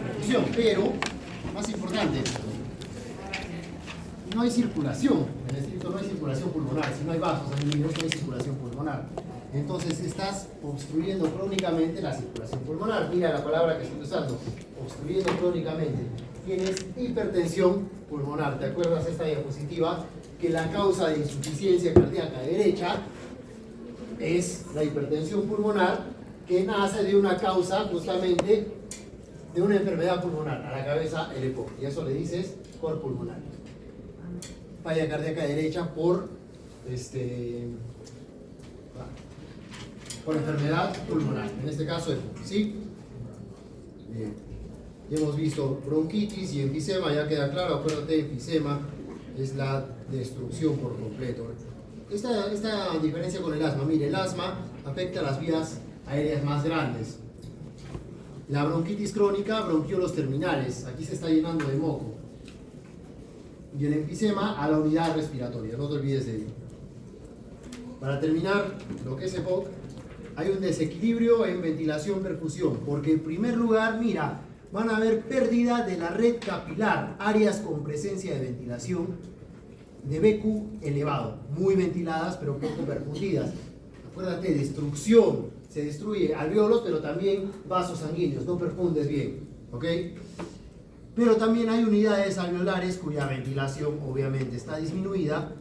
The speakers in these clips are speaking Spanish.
perfusión, pero, más importante, no hay circulación, en estricto no hay circulación pulmonar, si no hay vasos sanguíneos no hay circulación pulmonar. Entonces estás obstruyendo crónicamente la circulación pulmonar. Mira la palabra que estoy usando, obstruyendo crónicamente. Tienes hipertensión pulmonar. ¿Te acuerdas esta diapositiva? Que la causa de insuficiencia cardíaca derecha es la hipertensión pulmonar, que nace de una causa justamente de una enfermedad pulmonar, a la cabeza el EPOC, y eso le dices cor pulmonar. Falla cardíaca derecha por enfermedad pulmonar, en este caso EPOC, ¿sí? Bien. Ya hemos visto bronquitis y enfisema, ya queda claro. Acuérdate, enfisema es la destrucción por completo. Esta diferencia con el asma, mire, el asma afecta a las vías aéreas más grandes. La bronquitis crónica, bronquiolos terminales, aquí se está llenando de moco. Y el enfisema a la unidad respiratoria, no te olvides de ello. Para terminar, lo que es EPOC, hay un desequilibrio en ventilación-perfusión, porque en primer lugar, mira, van a haber pérdida de la red capilar, áreas con presencia de ventilación de BQ elevado, muy ventiladas pero poco perfundidas. Acuérdate, destrucción, se destruye alvéolos pero también vasos sanguíneos, no perfundes bien, ¿ok? Pero también hay unidades alveolares cuya ventilación obviamente está disminuida,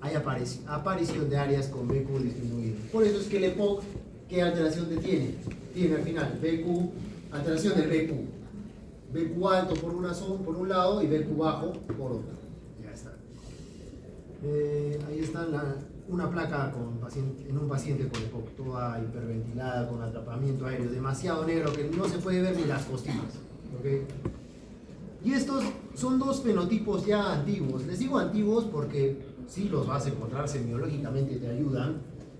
hay aparición de áreas con BQ disminuido. Por eso es que el EPOC, ¿qué alteración tiene? Tiene al final BQ, alteración del BQ. BQ alto por un lado y BQ bajo por otro. Ya está. Ahí está una placa en un paciente con EPOC, toda hiperventilada, con atrapamiento aéreo, demasiado negro que no se puede ver ni las costillas. ¿Okay? Y estos son dos fenotipos ya antiguos. Les digo antiguos porque sí los vas a encontrar semiológicamente, te ayudan,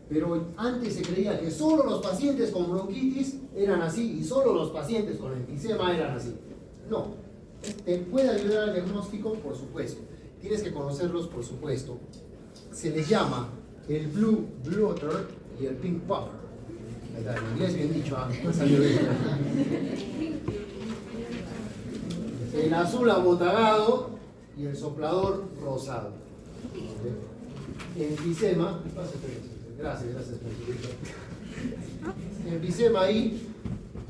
pero antes se creía que solo los pacientes con bronquitis eran así y solo los pacientes con enfisema eran así. No, te puede ayudar al diagnóstico, por supuesto. Tienes que conocerlos, por supuesto. Se les llama el blue bloater y el pink puffer. Ahí está, en inglés bien dicho, salió bien. El azul abotagado y el soplador rosado. Enfisema, gracias. Enfisema y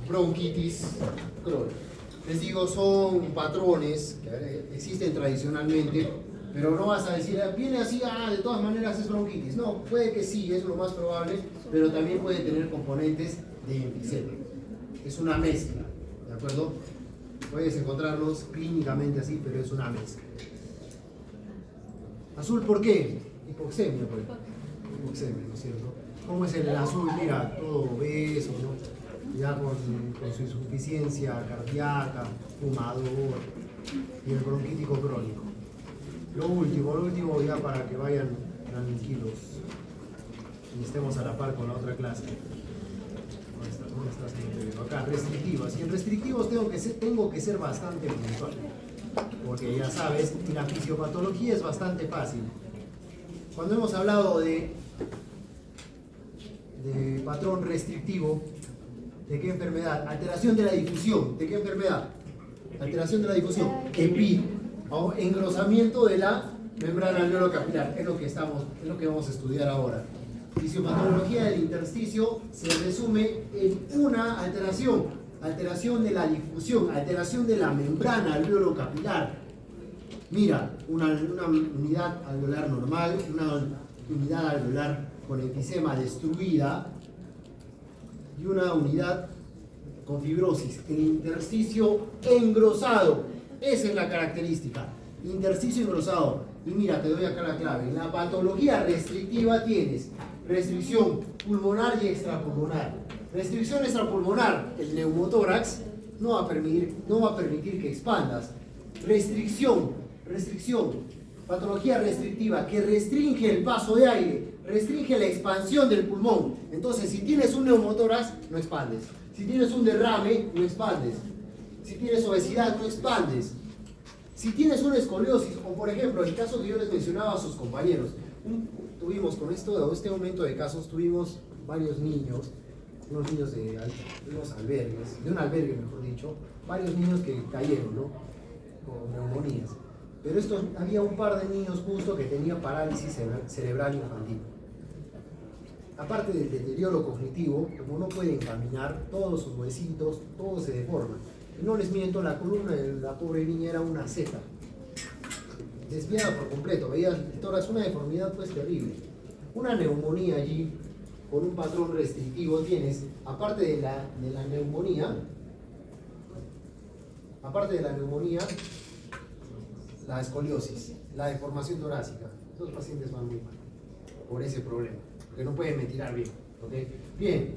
bronquitis crónica. Les digo, son patrones que existen tradicionalmente, pero no vas a decir, viene así, de todas maneras es bronquitis. No, puede que sí, es lo más probable, pero también puede tener componentes de enfisema. Es una mezcla, ¿de acuerdo? Puedes encontrarlos clínicamente así, pero es una mezcla. Azul, ¿por qué? Hipoxemia, pues. Hipoxemia, ¿no es cierto? ¿Cómo es el azul? Mira, todo obeso, ¿no? Ya con su insuficiencia cardíaca, fumador y el bronquítico crónico. Lo último ya para que vayan tranquilos y estemos a la par con la otra clase. ¿Dónde estás? Acá, restrictivas. Y en restrictivos tengo que ser bastante puntual, porque ya sabes, la fisiopatología es bastante fácil. Cuando hemos hablado de patrón restrictivo, ¿de qué enfermedad? Alteración de la difusión. ¿De qué enfermedad? Alteración de la difusión. EPI, o engrosamiento de la membrana alveolo-capilar. Es lo que vamos a estudiar ahora. Fisiopatología del intersticio se resume en una alteración. Alteración de la difusión, alteración de la membrana alveolo-capilar. Mira, una unidad alveolar normal, una unidad alveolar con enfisema destruida, y una unidad con fibrosis, el intersticio engrosado. Esa es la característica, intersticio engrosado. Y mira, te doy acá la clave. En la patología restrictiva tienes restricción pulmonar y extrapulmonar. Restricción extrapulmonar, el neumotórax no va a permitir que expandas. Restricción, patología restrictiva que restringe el paso de aire, restringe la expansión del pulmón. Entonces, si tienes un neumotórax, no expandes. Si tienes un derrame, no expandes. Si tienes obesidad, no expandes. Si tienes una escoliosis, o por ejemplo, el caso que yo les mencionaba a sus compañeros, tuvimos con este aumento de casos, tuvimos varios niños unos niños de unos albergues, de un albergue mejor dicho, varios niños que cayeron, ¿no? Con neumonías. Pero había un par de niños justo que tenían parálisis cerebral infantil. Aparte del deterioro cognitivo, como no pueden caminar, todos sus huesitos, todo se deforma. Y no les miento, la columna de la pobre niña era una Z, desviada por completo, veías el tórax, una deformidad pues terrible. Una neumonía allí, con un patrón restrictivo tienes, aparte de la neumonía, la escoliosis, la deformación torácica. Estos pacientes van muy mal por ese problema, porque no pueden ventilar bien. ¿Okay? Bien,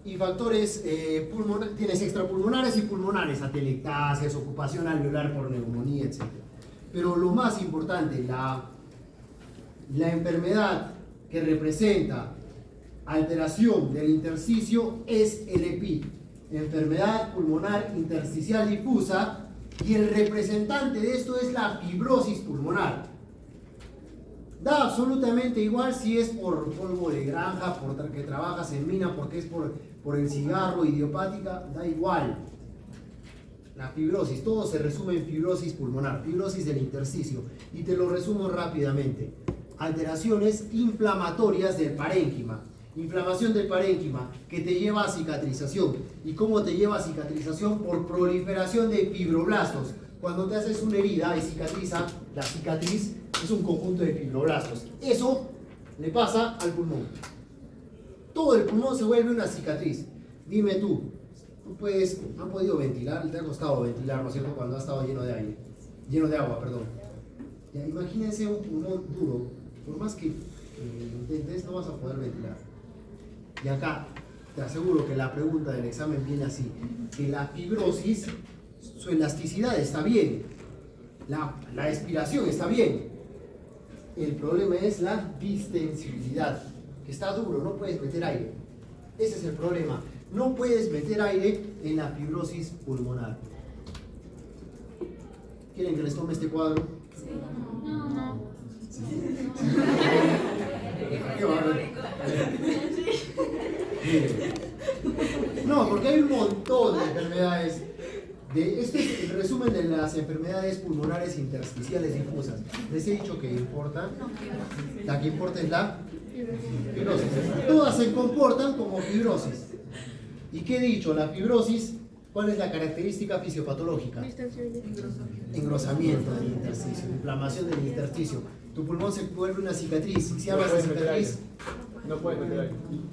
y factores pulmonares, tienes extrapulmonares y pulmonares, atelectasias, ocupación alveolar por neumonía, etc. Pero lo más importante, la enfermedad que representa alteración del intersticio es el EPI, enfermedad pulmonar intersticial difusa, y el representante de esto es la fibrosis pulmonar. Da absolutamente igual si es por polvo de granja, porque trabajas en mina, porque es por el cigarro, idiopática, da igual. La fibrosis, todo se resume en fibrosis pulmonar, fibrosis del intersticio. Y te lo resumo rápidamente. Alteraciones inflamatorias del parénquima. Inflamación del parénquima que te lleva a cicatrización. ¿Y cómo te lleva a cicatrización? Por proliferación de fibroblastos. Cuando te haces una herida y cicatriza, la cicatriz es un conjunto de fibroblastos. Eso le pasa al pulmón. Todo el pulmón se vuelve una cicatriz. Dime tú no han podido ventilar, te ha costado ventilar, ¿no es cierto? Cuando ha estado lleno de agua, perdón. Ya, imagínense un pulmón duro, por más que intentes, no vas a poder ventilar. Y acá te aseguro que la pregunta del examen viene así, que la fibrosis, su elasticidad está bien, la expiración está bien, el problema es la distensibilidad, que está duro, no puedes meter aire. Ese es el problema, no puedes meter aire en la fibrosis pulmonar. ¿Quieren que les tome este cuadro? Sí. No. ¿Sí? No, porque hay un montón de enfermedades. Este es el resumen de las enfermedades pulmonares intersticiales difusas. Les he dicho que importa. La que importa es la fibrosis. Todas se comportan como fibrosis. ¿Y qué he dicho? La fibrosis, ¿cuál es la característica fisiopatológica? Engrosamiento del intersticio, inflamación del intersticio. Tu pulmón se vuelve una cicatriz. Si hablas de cicatriz,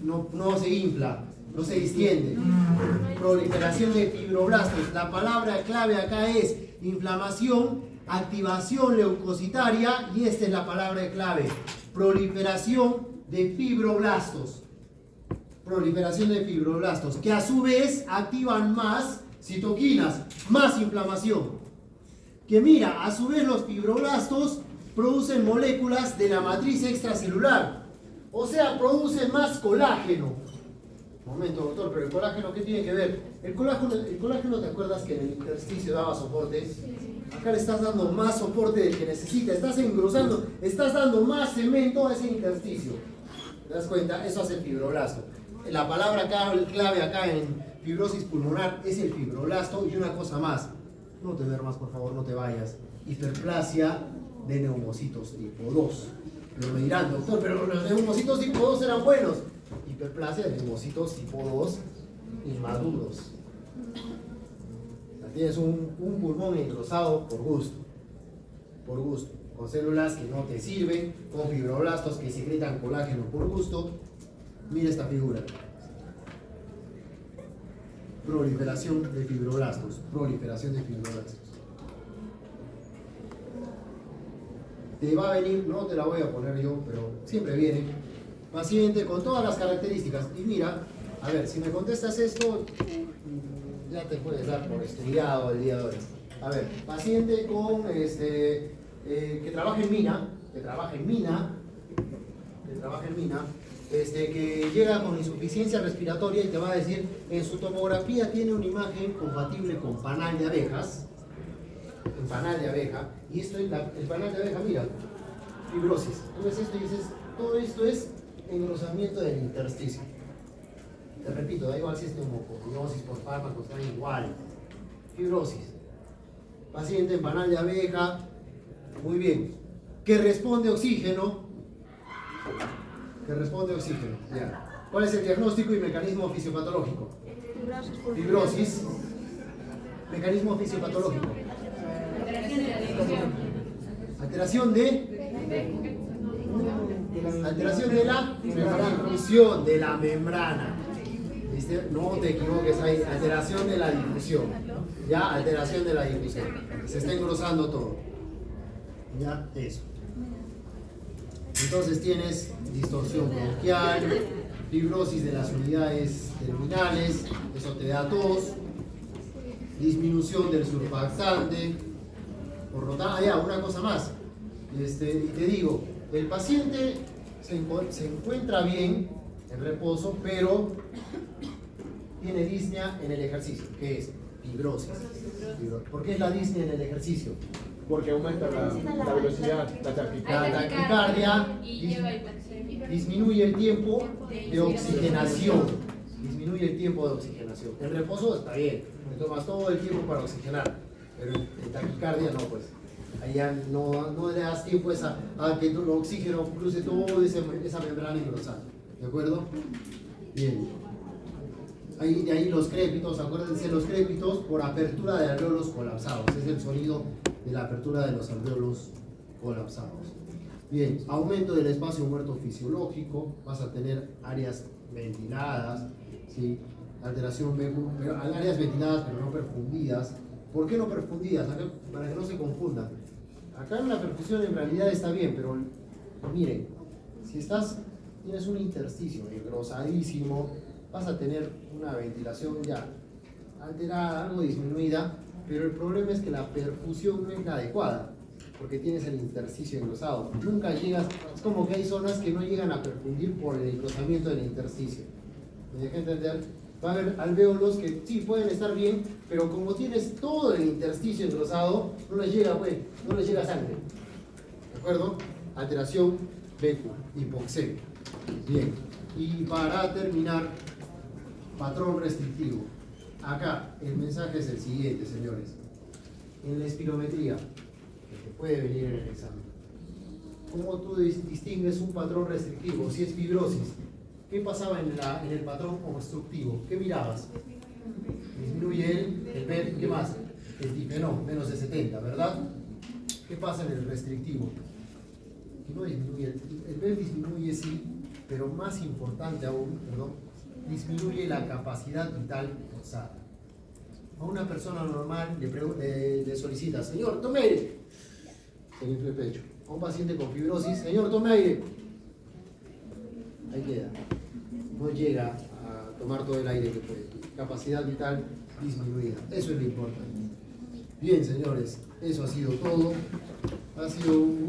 no se infla, no se distiende. Proliferación de fibroblastos. La palabra clave acá es inflamación, activación leucocitaria, y esta es la palabra clave: proliferación de fibroblastos. Proliferación de fibroblastos, que a su vez activan más citoquinas, más inflamación. Que mira, a su vez los fibroblastos producen moléculas de la matriz extracelular, o sea, producen más colágeno. Momento, doctor, pero el colágeno, ¿qué tiene que ver? El colágeno, ¿te acuerdas que en el intersticio daba soporte? Acá le estás dando más soporte del que necesita, estás engrosando, estás dando más cemento a ese intersticio. ¿Te das cuenta? Eso hace el fibroblasto. La palabra clave acá en fibrosis pulmonar es el fibroblasto, y una cosa más. No te duermas, por favor, no te vayas. Hiperplasia de neumocitos tipo 2. Pero me dirán, doctor, pero los neumocitos tipo 2 eran buenos. Hiperplasia de neumocitos tipo 2 inmaduros. Tienes un pulmón engrosado por gusto. Por gusto. Con células que no te sirven, con fibroblastos que secretan colágeno por gusto. Mira esta figura. Proliferación de fibroblastos. Proliferación de fibroblastos. Te va a venir, no te la voy a poner yo, pero siempre viene. Paciente con todas las características. Y mira, a ver, si me contestas esto, ya te puedes dar por estudiado el día de hoy. A ver, paciente con que trabaja en mina, que llega con insuficiencia respiratoria, y te va a decir, en su tomografía tiene una imagen compatible con panal de abejas, en panal de abeja, y esto es el panal de abeja, mira, fibrosis. Tú ves esto y dices, todo esto es engrosamiento del intersticio. te repito, da igual si es neumoconiosis por fármacos, están igual. Fibrosis. Paciente en panal de abeja, muy bien. Que responde oxígeno. Que responde oxígeno, ya. ¿Cuál es el diagnóstico y mecanismo fisiopatológico? Fibrosis. Mecanismo fisiopatológico. Alteración de la difusión de la membrana. ¿Viste? No te equivoques, hay alteración de la difusión. Ya, alteración de la difusión. Se está engrosando todo. Ya, eso. Entonces tienes distorsión bronquial, fibrosis de las unidades terminales, eso te da tos, disminución del surfactante, por lo tanto, ya, una cosa más. Y te digo, el paciente se encuentra bien en reposo, pero tiene disnea en el ejercicio, que es fibrosis. ¿Por qué es la disnea en el ejercicio? Porque aumenta la velocidad, la taquicardia, disminuye el tiempo de oxigenación. Disminuye el tiempo de oxigenación. En reposo está bien, te tomas todo el tiempo para oxigenar, pero en taquicardia no, pues. Ahí ya no le das tiempo a que el oxígeno cruce toda esa membrana engrosada. ¿De acuerdo? Bien. De ahí los crépitos, acuérdense, los crépitos por apertura de alvéolos colapsados. Es el sonido de la apertura de los alvéolos colapsados. Bien, aumento del espacio muerto fisiológico, vas a tener áreas ventiladas, ¿sí? Alteración, áreas ventiladas pero no perfundidas. ¿Por qué no perfundidas? Acá, para que no se confundan. Acá en la perfusión en realidad está bien, pero miren, si tienes un intersticio engrosadísimo, vas a tener una ventilación ya alterada, algo disminuida, pero el problema es que la perfusión no es la adecuada, porque tienes el intersticio engrosado. Nunca llegas, es como que hay zonas que no llegan a perfundir por el engrosamiento del intersticio. ¿Me dejé entender? Va a haber alvéolos que sí pueden estar bien, pero como tienes todo el intersticio engrosado, no les llega sangre. ¿De acuerdo? Alteración BQ, hipoxemia. Bien. Y para terminar, patrón restrictivo. Acá el mensaje es el siguiente, señores. En la espirometría, que te puede venir en el examen, ¿cómo tú distingues un patrón restrictivo? Si es fibrosis, ¿qué pasaba en el patrón obstructivo? ¿Qué mirabas? Disminuye el PEP, ¿qué más? El difenón, menos de 70, ¿verdad? ¿Qué pasa en el restrictivo? Que no disminuye, el PEP disminuye sí, pero más importante aún, perdón, disminuye la capacidad vital forzada. A una persona normal le solicita, señor, tome aire. Se le infla el pecho. A un paciente con fibrosis, señor, tome aire. Ahí queda. No llega a tomar todo el aire que puede. Capacidad vital disminuida. Eso es lo importante. Bien, señores, eso ha sido todo. Ha sido un